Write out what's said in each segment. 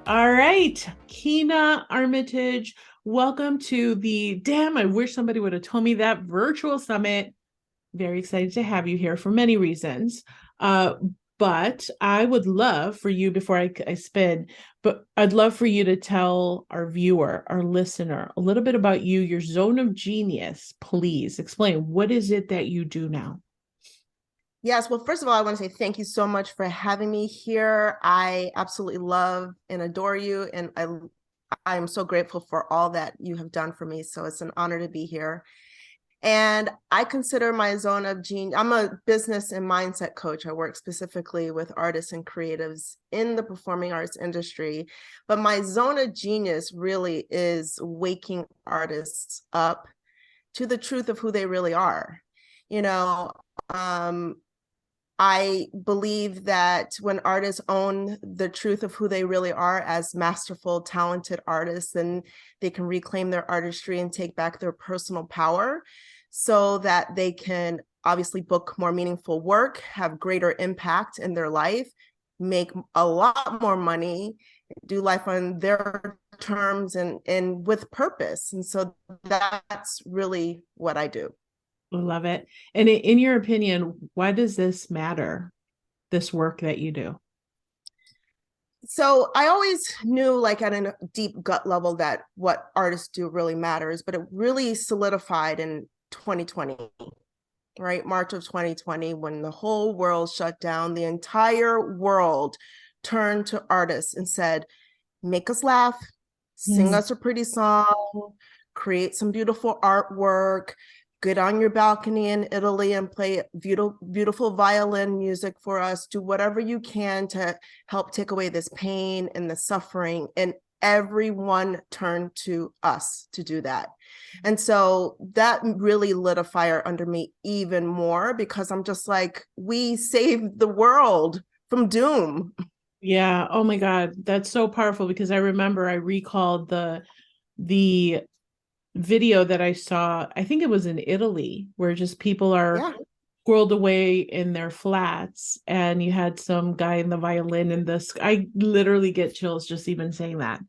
All right, Keenah Armitage, welcome to the I wish somebody would have told me that virtual summit. Very excited to have you here for many reasons. Uh, but I would love for you, before I spin, but I'd love for you to tell our viewer, our listener, a little bit about you, your zone of genius. Please explain, what is it that you do now? Yes, well, first of all, I want to say thank you so much for having me here. I absolutely love and adore you, and I am so grateful for all that you have done for me. So it's an honor to be here. And I consider my zone of genius, I'm a business and mindset coach. I work specifically with artists and creatives in the performing arts industry. But my zone of genius really is waking artists up to the truth of who they really are. You know, um, I believe that when artists own the truth of who they really are as masterful, talented artists, then they can reclaim their artistry and take back their personal power so that they can obviously book more meaningful work, have greater impact in their life, make a lot more money, do life on their terms and with purpose. And so that's really what I do. I love it. And in your opinion, why does this matter, this work that you do? So I always knew, like at a deep gut level, that what artists do really matters, but it really solidified in 2020, right? March of 2020, when the whole world shut down, the entire world turned to artists and said, make us laugh, sing Mm. us a pretty song, create some beautiful artwork, get on your balcony in Italy and play beautiful violin music for us. Do whatever you can to help take away this pain and the suffering. And everyone turned to us to do that. And so that really lit a fire under me even more, because I'm just like, we saved the world from doom. Yeah. Oh my God. That's so powerful because I recalled the video that I saw. I think it was in Italy, where just people are Yeah. squirreled away in their flats, and you had some guy in the violin and this. I literally get chills just even saying that.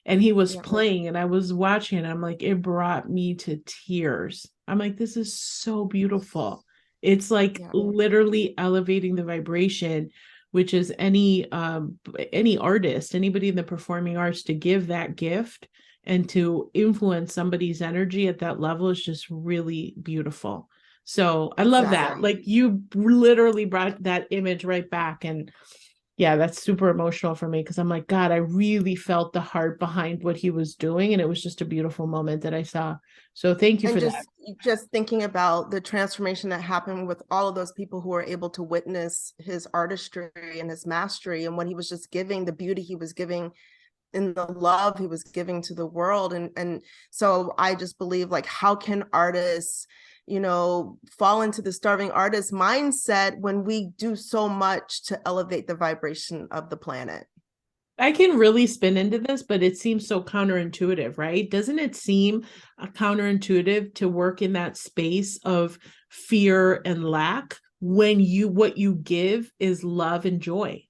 And he was Yeah. playing, and I was watching, and I'm like, it brought me to tears. I'm like, this is so beautiful. It's like Yeah. literally elevating the vibration, which is any artist, anybody in the performing arts, to give that gift and to influence somebody's energy at that level is just really beautiful. So I love that. Exactly. Like, you literally brought that image right back. And yeah, that's super emotional for me because I'm like, God, I really felt the heart behind what he was doing. And it was just a beautiful moment that I saw. So thank you And for that. just thinking about the transformation that happened with all of those people who were able to witness his artistry and his mastery and what he was just giving, the beauty he was giving, and the love he was giving to the world. And so I just believe, like, how can artists, fall into the starving artist mindset when we do so much to elevate the vibration of the planet? I can really spin into this, but it seems so counterintuitive, right? Doesn't it seem counterintuitive to work in that space of fear and lack when what you give is love and joy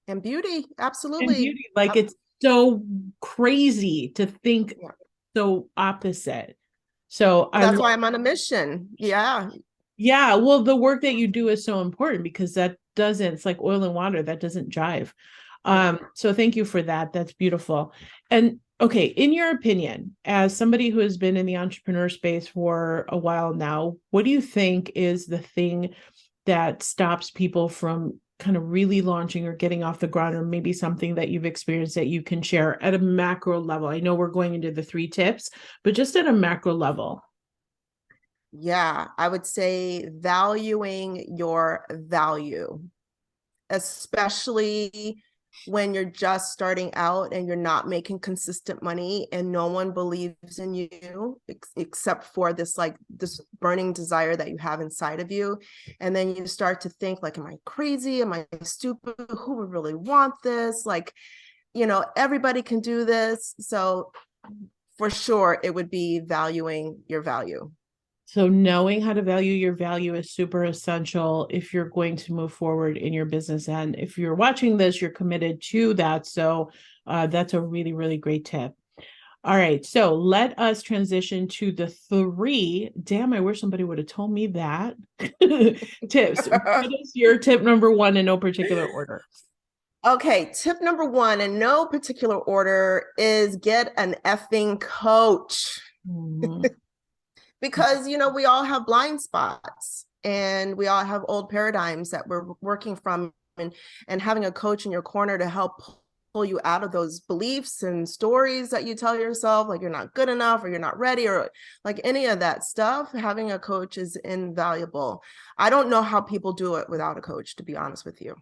And beauty, and absolutely. beauty? Like, it's so crazy to think Yeah. so opposite. So Well, I that's love, why I'm on a mission. Yeah. yeah, well, the work that you do is so important because that doesn't, it's like oil and water, that doesn't jive. Yeah. So thank you for that. That's beautiful. And okay, in your opinion, as somebody who has been in the entrepreneur space for a while now, what do you think is the thing that stops people from kind of really launching or getting off the ground, or maybe something that you've experienced that you can share at a macro level? I know we're going into the three tips, but just at a macro level. Yeah, I would say valuing your value, especially when you're just starting out and you're not making consistent money and no one believes in you except for this burning desire that you have inside of you. And then you start to think, like, am I crazy? Am I stupid? Who would really want this? Like, everybody can do this. So for sure, it would be valuing your value. So knowing how to value your value is super essential if you're going to move forward in your business. And if you're watching this, you're committed to that. So that's a really, really great tip. All right, so let us transition to the three. Damn, I wish somebody would have told me that. Tips. What is your tip number one in no particular order? Okay, tip number one in no particular order is get an effing coach. Mhm. Because, you know, we all have blind spots and we all have old paradigms that we're working from, and having a coach in your corner to help pull you out of those beliefs and stories that you tell yourself, like you're not good enough or you're not ready or like any of that stuff. Having a coach is invaluable. I don't know how people do it without a coach, to be honest with you.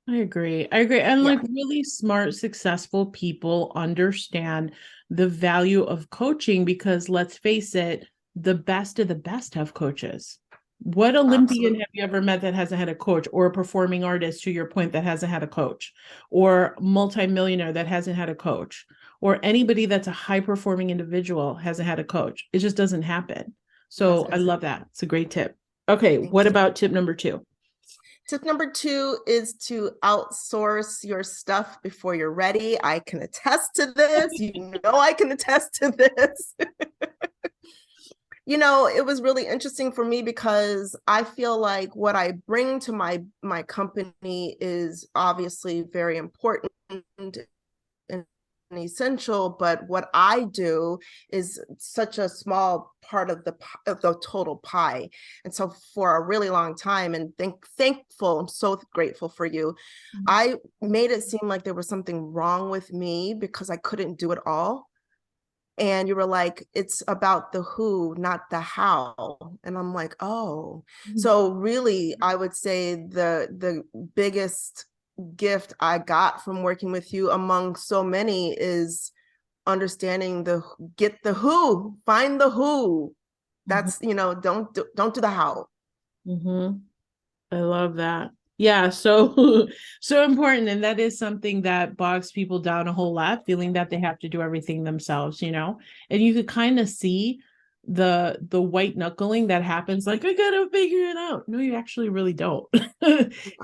I agree. I agree. And Yeah, like really smart, successful people understand the value of coaching because let's face it, the best of the best have coaches. What Olympian absolutely. have you ever met that hasn't had a coach, or a performing artist, to your point, that hasn't had a coach, or multimillionaire that hasn't had a coach, or anybody that's a high performing individual hasn't had a coach? It just doesn't happen. So I love that. It's a great tip. Okay, Thank what you. about tip number two? Tip number two is to outsource your stuff before you're ready. I can attest to this. You know, I can attest to this. You know, it was really interesting for me because I feel like what I bring to my company is obviously very important and essential, but what I do is such a small part of the total pie. And so for a really long time, and thankful, I'm so grateful for you. I made it seem like there was something wrong with me because I couldn't do it all. And you were like, it's about the who, not the how. And I'm like, oh. So really, I would say the biggest gift I got from working with you among so many is understanding get the who, find the who. Mhm. That's, you know, don't do the how. Mm-hmm. I love that. Yeah, so so important. And that is something that bogs people down a whole lot, feeling that they have to do everything themselves, you know? And you could kind of see the white knuckling that happens, like, I gotta figure it out. No, you actually really don't.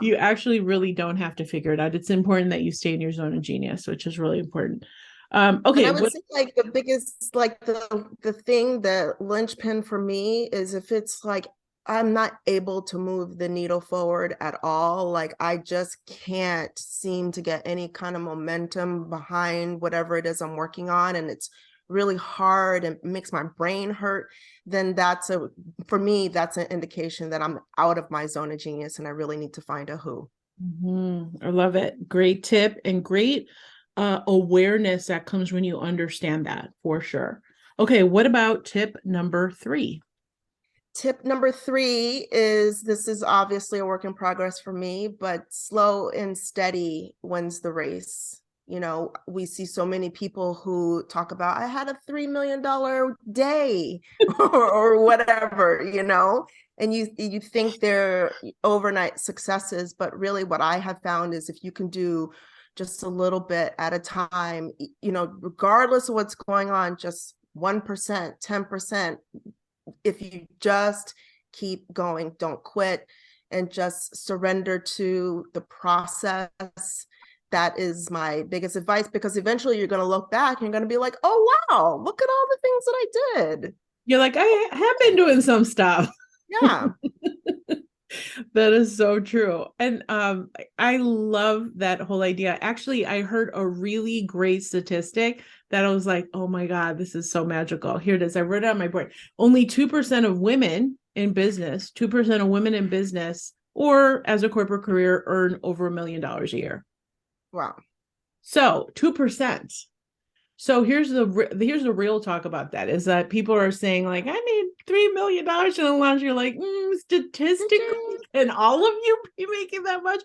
You actually really don't have to figure it out. It's important that you stay in your zone of genius, which is really important. And Okay, I would what say like the biggest, like the thing, the linchpin for me is if it's like I'm not able to move the needle forward at all, like I just can't seem to get any kind of momentum behind whatever it is I'm working on, and it's really hard and makes my brain hurt, then for me, that's an indication that I'm out of my zone of genius and I really need to find a who. I love it. Great tip and great awareness that comes when you understand that for sure. Okay, what about tip number three? Tip number three is, this is obviously a work in progress for me, but slow and steady wins the race. You know, we see so many people who talk about, I had a $3 million day or whatever, you know, and you think they're overnight successes, but really what I have found is if you can do just a little bit at a time, you know, regardless of what's going on, just 1%, 10%, if you just keep going, don't quit, and just surrender to the process. That is my biggest advice, because eventually you're going to look back and you're going to be like, oh, wow, look at all the things that I did. You're like, I have been doing some stuff. Yeah. That is so true. And I love that whole idea. Actually, I heard a really great statistic that I was like, oh my God, this is so magical. Here it is. I wrote it on my board. Only 2% of women in business, 2% of women in business or as a corporate career earn over $1 million a year. Wow. So 2%. So here's the real talk about that is that people are saying like, I made $3 million in the launch. You're like, statistically, can all of you be making that much?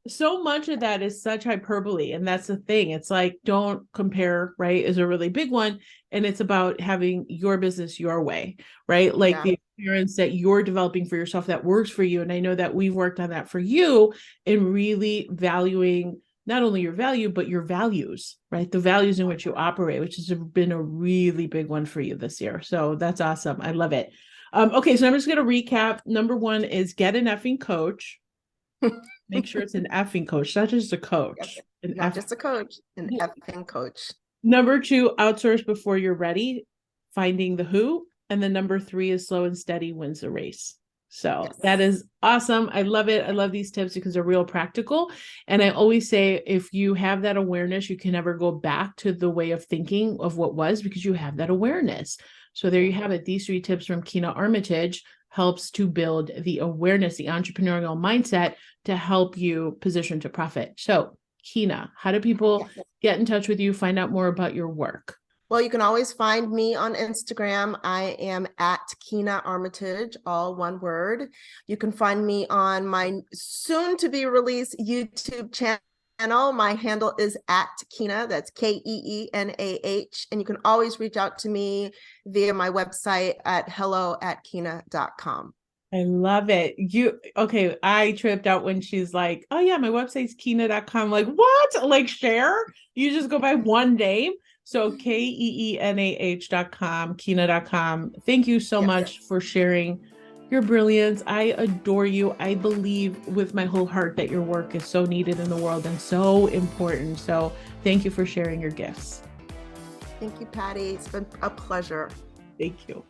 So much of that is such hyperbole, and that's the thing. It's like, don't compare, right? Is a really big one, and it's about having your business your way, right? Like Yeah. the experience that you're developing for yourself that works for you. And I know that we've worked on that for you, and really valuing not only your value, but your values, right? The values in which you operate, which has been a really big one for you this year. So that's awesome. I love it. Okay, so I'm just going to recap. Number one is get an effing coach. Make sure it's an effing coach, not just a coach. Not just a coach, an effing coach. Number two, outsource before you're ready, finding the who. And then number three is slow and steady wins the race. So that is awesome. I love it. I love these tips because they're real practical. And I always say, if you have that awareness, you can never go back to the way of thinking of what was because you have that awareness. So there you have it. These 3 tips from Keenah Armitage helps to build the awareness, the entrepreneurial mindset to help you position to profit. So Kina, how do people get in touch with you, find out more about your work? Well, you can always find me on Instagram. I am at Keenah Armitage, all one word. You can find me on my soon to be released YouTube channel. My handle is at Kina, that's Keenah. And you can always reach out to me via my website at hello@kina.com. I love it. Okay, I tripped out when she's like, oh yeah, my website's Kina.com. Like, what? Like, share? You just go by one name. So Keenah.com, Kina.com. Thank you so much for sharing your brilliance. I adore you. I believe with my whole heart that your work is so needed in the world and so important. So thank you for sharing your gifts. Thank you, Patty. It's been a pleasure. Thank you.